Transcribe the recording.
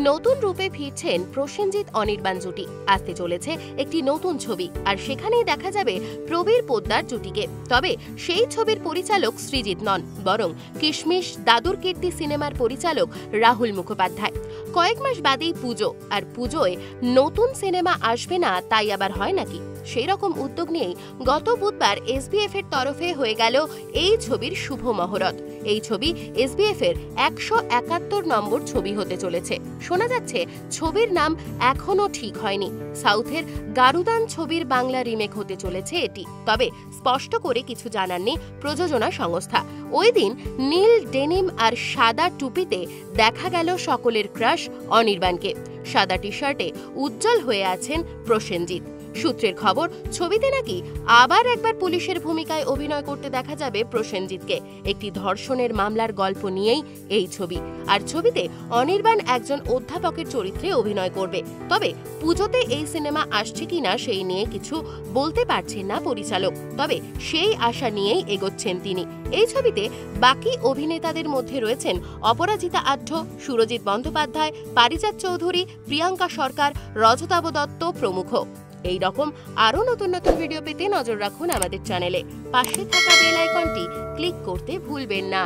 নতুন রূপে ফিরছেন প্রসেনজিৎ অনির্বাণ জুটি। আসতে চলেছে একটি নতুন ছবি, আর সেখানেই দেখা যাবে প্রবীর পোদ্দার জুটিকে। তবে সেই ছবির পরিচালক সৃজিত নন, বরং কিশমিশ দাদুর কীর্তি সিনেমার পরিচালক রাহুল মুখোপাধ্যায়। কয়েক মাস বাদেই পুজো, আর পুজোয় নতুন সিনেমা আসবে না তাই আবার হয় নাকি? সেই রকম উদ্যোগ নিয়েই গত বুধবার এসবিএফ এর তরফে হয়ে গেল এই ছবির শুভ মহরত। এই ছবি এসবিএফ এর 171 নম্বর ছবি হতে চলেছে। শোনা যাচ্ছে ছবির নাম এখনো ঠিক হয়নি। সাউথের গারুদান ছবির বাংলা রিমেক হতে চলেছে এটি। তবে স্পষ্ট করে কিছু জানাননি প্রযোজনা সংস্থা। ওই দিন নীল ডেনিম আর সাদা টুপিতে দেখা গেল সকলের ক্রাশ অনির্বাণকে। সাদা টি শার্টে উজ্জ্বল হয়ে আছেন প্রসেনজিৎ। সূত্রের খবর, ছবিতে নাকি আবার একবার পুলিশের ভূমিকায় অভিনয় করতে দেখা যাবে প্রসেনজিৎকে। একটি ধর্ষণের মামলার গল্প নিয়েই এই ছবি, আর ছবিতে অনির্বাণ একজন অধ্যাপকের চরিত্রে অভিনয় করবে। তবে পুজোতে এই সিনেমা আসছে কিনা সেই নিয়ে কিছু বলতে পারছেন না পরিচালক। তবে সেই আশা নিয়েই এগোচ্ছেন তিনি। এই ছবিতে বাকি অভিনেতাদের মধ্যে রয়েছেন অপরাজিতা আঢ্য, সুরজিৎ বন্দ্যোপাধ্যায়, পারিজাত চৌধুরী, প্রিয়াঙ্কা সরকার, রজতাভ দত্ত প্রমুখ। এই রকম আরো নতুন নতুন ভিডিও পেতে নজর রাখুন আমাদের চ্যানেলে। পাশে থাকা বেল আইকনটি ক্লিক করতে ভুলবেন না।